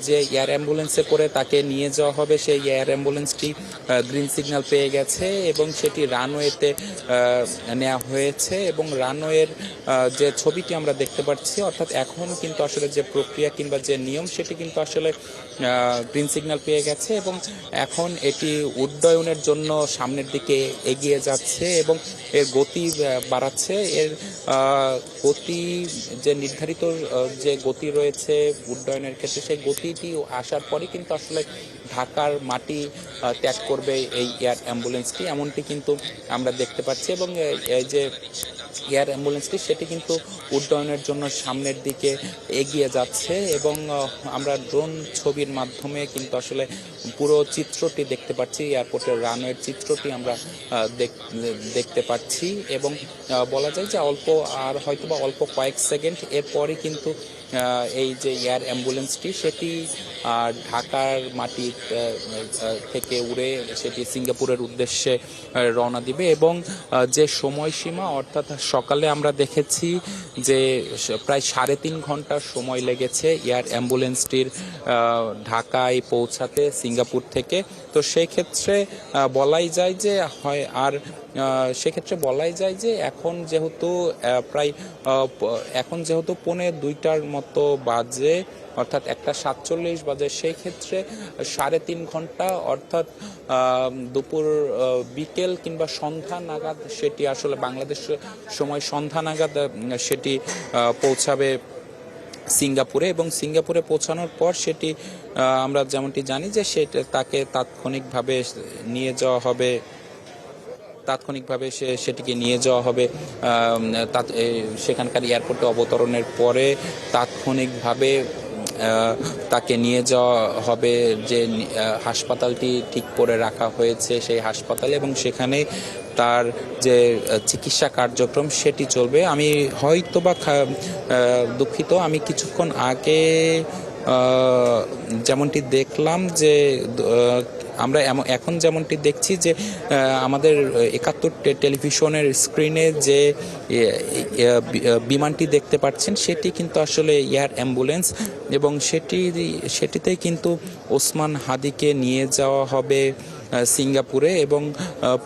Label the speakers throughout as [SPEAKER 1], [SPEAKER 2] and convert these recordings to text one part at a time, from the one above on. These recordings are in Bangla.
[SPEAKER 1] যে এয়ার অ্যাম্বুলেন্সে করে তাকে নিয়ে যাওয়া হবে, সেই এয়ার অ্যাম্বুলেন্সটি গ্রিন সিগন্যাল পেয়ে গেছে এবং সেটি রানওয়েতে নেওয়া হয়েছে। এবং রানওয়ের যে ছবিটি আমরা দেখতে পাচ্ছি, অর্থাৎ এখন কিন্তু আসলে যে প্রক্রিয়া কিংবা যে নিয়ম সেটি কিন্তু আসলে গ্রিন সিগন্যাল পেয়ে গেছে এবং এখন এটি উড্ডয়নের জন্য সামনের দিকে এগিয়ে যাচ্ছে এবং এর গতি বাড়াচ্ছে। এর গতি যে নির্ধারিত যে গতি রয়েছে উড্ডয়নের ক্ষেত্রে, সেই গতিটি আসার পরই কিন্তু আসলে ঢাকার মাটি ত্যাগ করবে এই এয়ার অ্যাম্বুলেন্সটি, এমনটি কিন্তু আমরা দেখতে পাচ্ছি। এবং এই যে এয়ার অ্যাম্বুলেন্সটি সেটি কিন্তু উড্ডয়নের জন্য সামনের দিকে এগিয়ে যাচ্ছে এবং আমরা ড্রোন ছবির মাধ্যমে কিন্তু আসলে পুরো চিত্রটি দেখতে পাচ্ছি, এয়ারপোর্টের রানওয়ের চিত্রটি আমরা দেখতে পাচ্ছি। এবং বলা যায় যে হয়তোবা অল্প কয়েক সেকেন্ড এরপরই কিন্তু এই যে এয়ার অ্যাম্বুলেন্সটি সেটি ঢাকার মাটি থেকে উড়ে সেটি সিঙ্গাপুরের উদ্দেশ্যে রওনা দিবে। এবং যে সময়সীমা, অর্থাৎ সকালে আমরা দেখেছি যে প্রায় 3.5 ঘন্টার সময় লেগেছে এয়ার অ্যাম্বুলেন্সটির ঢাকায় পৌঁছাতে সিঙ্গাপুর থেকে। তো সেই ক্ষেত্রে বলাই যায় যে সেক্ষেত্রে বলাই যায় যে এখন যেহেতু পৌনে 2টার মতো বাজে, অর্থাৎ 1:47 বাজে, সেই ক্ষেত্রে 3.5 ঘন্টা অর্থাৎ বিকেল কিংবা সন্ধ্যা নাগাদ সেটি আসলে বাংলাদেশ সময় সন্ধ্যা নাগাদ সেটি পৌঁছাবে সিঙ্গাপুরে। এবং সিঙ্গাপুরে পৌঁছানোর পর সেটি আমরা যেমনটি জানি যে তাকে তাৎক্ষণিকভাবে সেটিকে নিয়ে যাওয়া হবে সেখানকার এয়ারপোর্টে অবতরণের পরে তাৎক্ষণিকভাবে তাকে নিয়ে যাওয়া হবে যে হাসপাতালটি ঠিক করে রাখা হয়েছে সেই হাসপাতালে, এবং সেখানে তার যে চিকিৎসা কার্যক্রম সেটি চলবে। আমি হয়তোবা দুঃখিত, আমি কিছুক্ষণ আগে যেমনটি দেখলাম যে আমরা এখন যেমনটি দেখছি যে আমাদের 71 টেলিভিশনের স্ক্রিনে যে বিমানটি দেখতে পাচ্ছেন সেটি কিন্তু আসলে এয়ার অ্যাম্বুলেন্স, এবং সেটিতে কিন্তু ওসমান হাদিকে নিয়ে যাওয়া হবে সিঙ্গাপুরে। এবং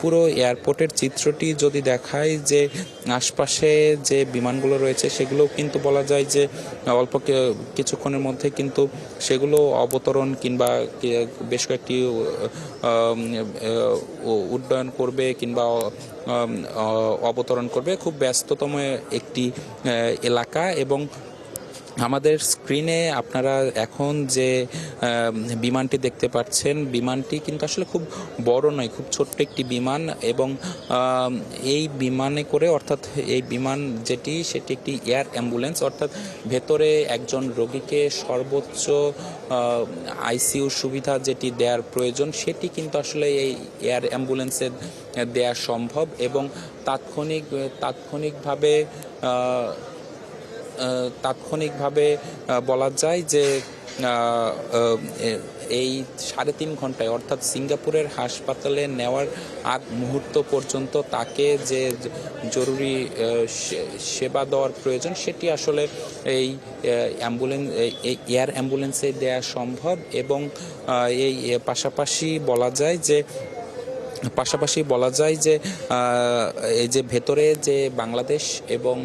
[SPEAKER 1] পুরো এয়ারপোর্টের চিত্রটি যদি দেখায় যে আশপাশে যে বিমানগুলো রয়েছে সেগুলো কিন্তু বলা যায় যে অল্প কিছুক্ষণের মধ্যে কিন্তু সেগুলো অবতরণ কিংবা বেশ কয়েকটি উড্ডয়ন করবে কিংবা অবতরণ করবে। খুব ব্যস্ততম একটি এলাকা। এবং আমাদের স্ক্রিনে আপনারা এখন যে বিমানটি দেখতে পাচ্ছেন, বিমানটি কিন্তু আসলে খুব বড় নয়, খুব ছোট্ট একটি বিমান। এবং এই বিমানে করে, অর্থাৎ এই বিমান সেটি একটি এয়ার অ্যাম্বুলেন্স, অর্থাৎ ভেতরে একজন রোগীকে সর্বোচ্চ আইসিইউ সুবিধা যেটি দেওয়ার প্রয়োজন সেটি কিন্তু আসলে এই এয়ার অ্যাম্বুলেন্সে দেওয়া সম্ভব। এবং তাৎক্ষণিকভাবে বলা যায় যে এই 3.5 ঘন্টায়, অর্থাৎ সিঙ্গাপুরের হাসপাতালে নেওয়ার আগ মুহূর্ত পর্যন্ত তাকে যে জরুরি সেবা দেওয়ার প্রয়োজন সেটি আসলে এই এয়ার অ্যাম্বুলেন্সে দেওয়া সম্ভব। এবং এই পাশাপাশি বলা যায় যে এই যে ভেতরে যে বাংলাদেশ এবং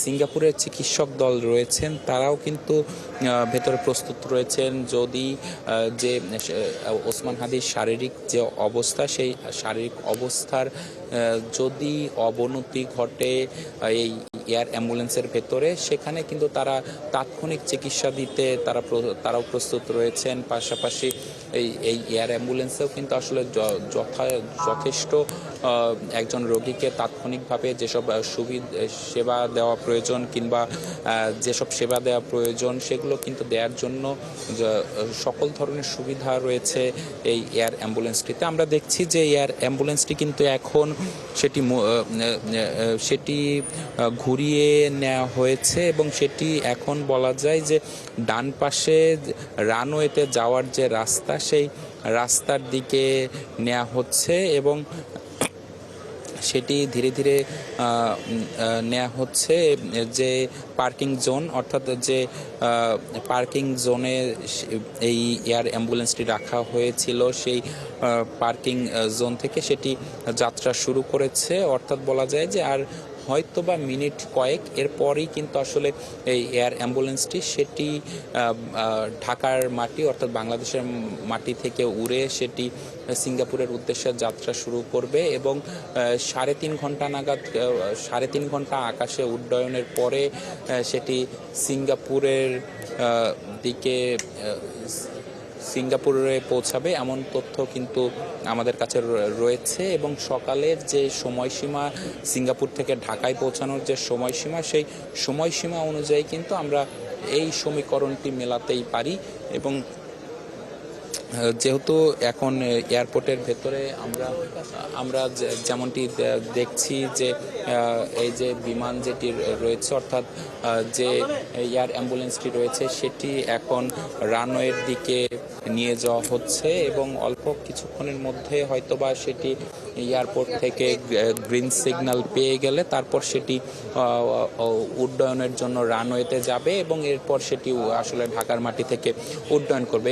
[SPEAKER 1] সিঙ্গাপুরের চিকিৎসক দল রয়েছেন তারাও কিন্তু ভেতরে প্রস্তুত রয়েছেন যদি যে ওসমান হাদির শারীরিক যে অবস্থা, সেই শারীরিক অবস্থার যদি অবনতি ঘটে এই এয়ার অ্যাম্বুলেন্সের ভেতরে, সেখানে কিন্তু তারা তাৎক্ষণিক চিকিৎসা দিতে তারাও প্রস্তুত রয়েছেন। পাশাপাশি এই এয়ার অ্যাম্বুলেন্সেও কিন্তু আসলে যথেষ্ট একজন রোগীকে তাৎক্ষণিকভাবে যেসব সেবা দেওয়া প্রয়োজন কিংবা যেসব সেবা দেওয়া প্রয়োজন সেগুলো কিন্তু দেওয়ার জন্য সকল ধরনের সুবিধা রয়েছে এই এয়ার অ্যাম্বুলেন্সটিতে। আমরা দেখছি যে এয়ার অ্যাম্বুলেন্সটি কিন্তু এখন সেটি ঘুরিয়ে নেওয়া হয়েছে এবং সেটি এখন বলা যায় যে ডান পাশে রানওয়েতে যাওয়ার যে রাস্তা, সেই রাস্তার দিকে নেওয়া হচ্ছে। এবং সেটি ধীরে ধীরে নেওয়া হচ্ছে। যে পার্কিং জোন, অর্থাৎ যে পার্কিং জোনে এই এয়ার অ্যাম্বুলেন্সটি রাখা হয়েছিল, সেই পার্কিং জোন থেকে সেটি যাত্রা শুরু করেছে। অর্থাৎ বলা যায় যে আর হয়তো বা মিনিট কয়েক এরপরই কিন্তু আসলে এই এয়ার অ্যাম্বুলেন্সটি সেটি ঢাকার মাটি অর্থাৎ বাংলাদেশের মাটি থেকে উড়ে সেটি সিঙ্গাপুরের উদ্দেশ্যে যাত্রা শুরু করবে এবং 3.5 ঘন্টা নাগাদ 3.5 ঘন্টা আকাশে উড্ডয়নের পরে সেটি সিঙ্গাপুরের দিকে সিঙ্গাপুরে পৌঁছাবে এমন তথ্য কিন্তু আমাদের কাছে রয়েছে। এবং সকালের যে সময়সীমা, সিঙ্গাপুর থেকে ঢাকায় পৌঁছানোর যে সময়সীমা, সেই সময়সীমা অনুযায়ী কিন্তু আমরা এই সমীকরণটি মেলাতেই পারি। এবং যেহেতু এখন এয়ারপোর্টের ভেতরে আমরা যেমনটি দেখছি যে এই যে বিমান যেটি রয়েছে, অর্থাৎ যে এয়ার অ্যাম্বুলেন্সটি রয়েছে, সেটি এখন রানওয়ের দিকে নিয়ে যাওয়া হচ্ছে এবং অল্প কিছুক্ষণের মধ্যে হয়তোবা সেটি এয়ারপোর্ট থেকে গ্রিন সিগন্যাল পেয়ে গেলে তারপর সেটি উড্ডয়নের জন্য রানওয়েতে যাবে এবং এরপর সেটি আসলে ঢাকার মাটি থেকে উড্ডয়ন করবে।